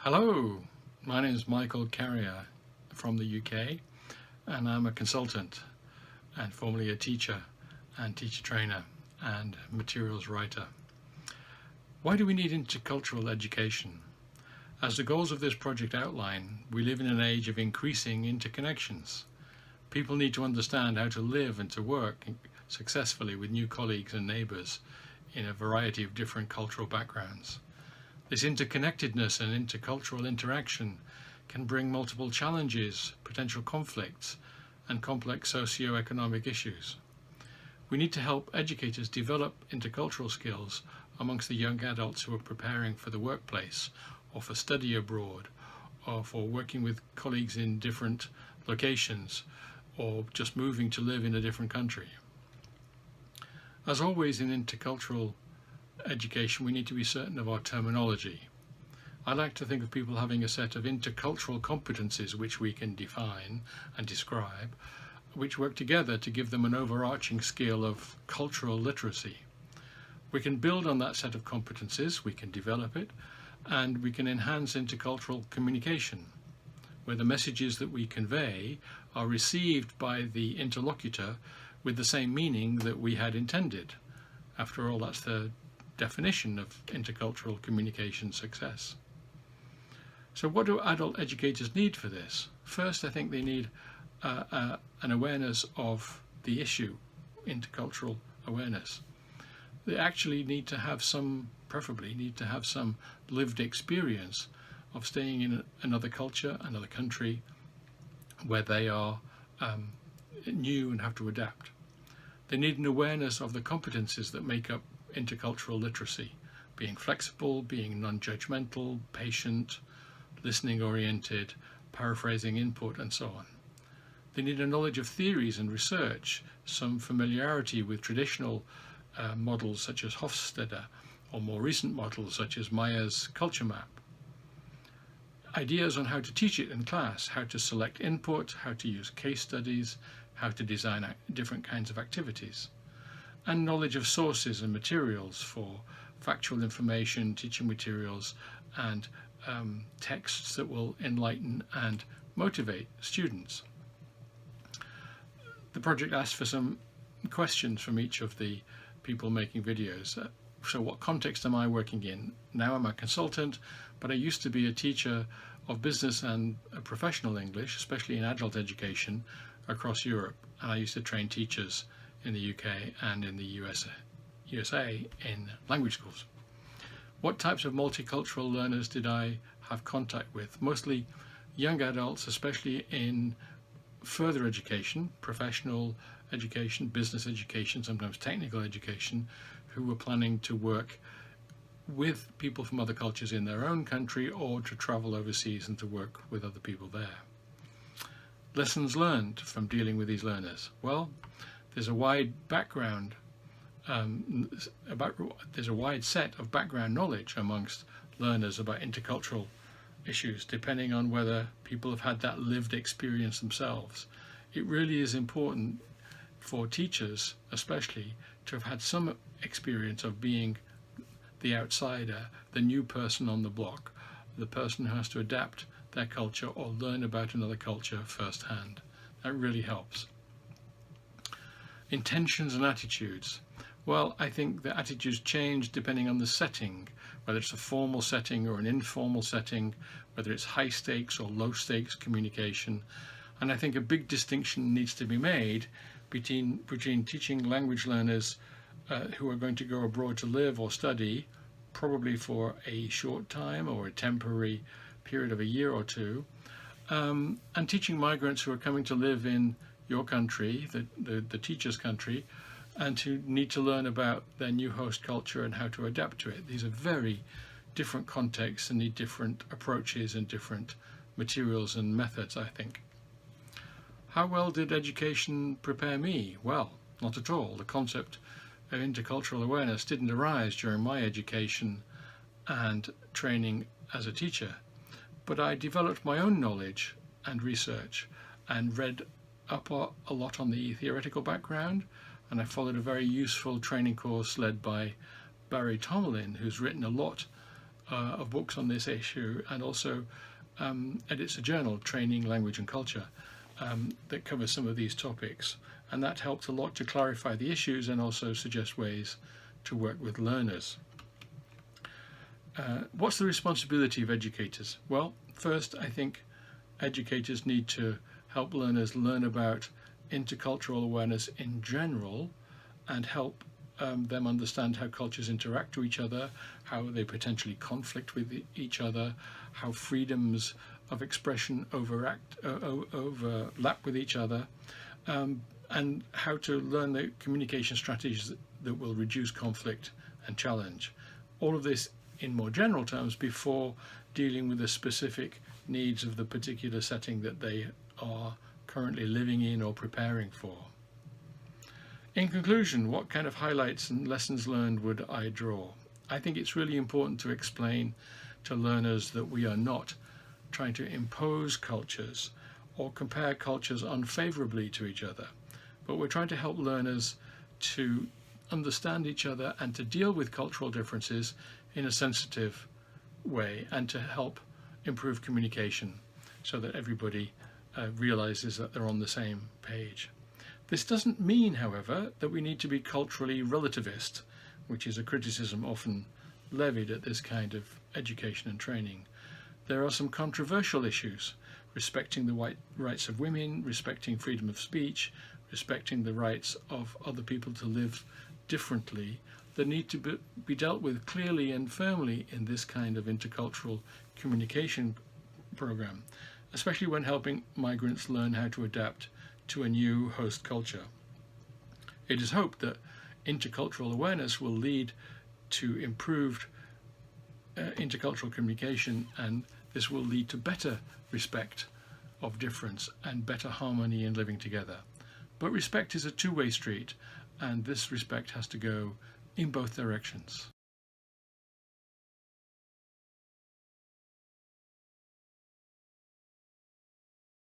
Hello, my name is Michael Carrier from the UK, and I'm a consultant and formerly a teacher and teacher trainer and materials writer. Why do we need intercultural education? As the goals of this project outline, we live in an age of increasing interconnections. People need to understand how to live and to work successfully with new colleagues and neighbours in a variety of different cultural backgrounds. This interconnectedness and intercultural interaction can bring multiple challenges, potential conflicts, and complex socio-economic issues. We need to help educators develop intercultural skills amongst the young adults who are preparing for the workplace, or for study abroad, or for working with colleagues in different locations, or just moving to live in a different country. As always in intercultural education, we need to be certain of our terminology. I like to think of people having a set of intercultural competences which we can define and describe, which work together to give them an overarching skill of cultural literacy. We can build on that set of competences, we can develop it, and we can enhance intercultural communication, where the messages that we convey are received by the interlocutor with the same meaning that we had intended. After all, that's the definition of intercultural communication success. So what do adult educators need for this? First, I think they need an awareness of the issue, intercultural awareness. They actually need to have preferably need to have some lived experience of staying in another culture, another country, where they are new and have to adapt. They need an awareness of the competences that make up intercultural literacy, being flexible, being non-judgmental, patient, listening oriented, paraphrasing input, and so on. They need a knowledge of theories and research, some familiarity with traditional models such as Hofstede, or more recent models such as Meyer's culture map. Ideas on how to teach it in class, how to select input, how to use case studies, how to design different kinds of activities. And knowledge of sources and materials for factual information, teaching materials, and texts that will enlighten and motivate students. The project asked for some questions from each of the people making videos. So what context am I working in? Now I'm a consultant, but I used to be a teacher of business and professional English, especially in adult education, across Europe. And I used to train teachers in the UK and in the USA in language schools. What types of multicultural learners did I have contact with? Mostly young adults, especially in further education, professional education, business education, sometimes technical education, who were planning to work with people from other cultures in their own country or to travel overseas and to work with other people there. Lessons learned from dealing with these learners. Well, there's a wide background, there's a wide set of background knowledge amongst learners about intercultural issues, depending on whether people have had that lived experience themselves. It really is important for teachers, especially, to have had some experience of being the outsider, the new person on the block, the person who has to adapt their culture or learn about another culture firsthand. That really helps. Intentions and attitudes. Well, I think the attitudes change depending on the setting, whether it's a formal setting or an informal setting, whether it's high stakes or low stakes communication. And I think a big distinction needs to be made between teaching language learners who are going to go abroad to live or study, probably for a short time or a temporary period of a year or two, and teaching migrants who are coming to live in your country, the teacher's country, and who need to learn about their new host culture and how to adapt to it. These are very different contexts and need different approaches and different materials and methods, I think. How well did education prepare me? Well, not at all. The concept of intercultural awareness didn't arise during my education and training as a teacher, but I developed my own knowledge and research and read up a lot on the theoretical background, and I followed a very useful training course led by Barry Tomlin, who's written a lot of books on this issue, and also edits a journal, Training, Language and Culture, that covers some of these topics. And that helped a lot to clarify the issues and also suggest ways to work with learners. What's the responsibility of educators? Well, first, I think educators need to help learners learn about intercultural awareness in general and help them understand how cultures interact to each other, how they potentially conflict with each other, how freedoms of expression overlap with each other, and how to learn the communication strategies that will reduce conflict and challenge. All of this in more general terms before dealing with the specific needs of the particular setting that they are currently living in or preparing for. In conclusion, what kind of highlights and lessons learned would I draw? I think it's really important to explain to learners that we are not trying to impose cultures or compare cultures unfavorably to each other, but we're trying to help learners to understand each other and to deal with cultural differences in a sensitive way, and to help improve communication so that everybody realizes that they're on the same page. This doesn't mean, however, that we need to be culturally relativist, which is a criticism often levied at this kind of education and training. There are some controversial issues: respecting the rights of women, respecting freedom of speech, respecting the rights of other people to live differently, that need to be dealt with clearly and firmly in this kind of intercultural communication program, especially when helping migrants learn how to adapt to a new host culture. It is hoped that intercultural awareness will lead to improved intercultural communication, and this will lead to better respect of difference and better harmony in living together. But respect is a two-way street, and this respect has to go in both directions.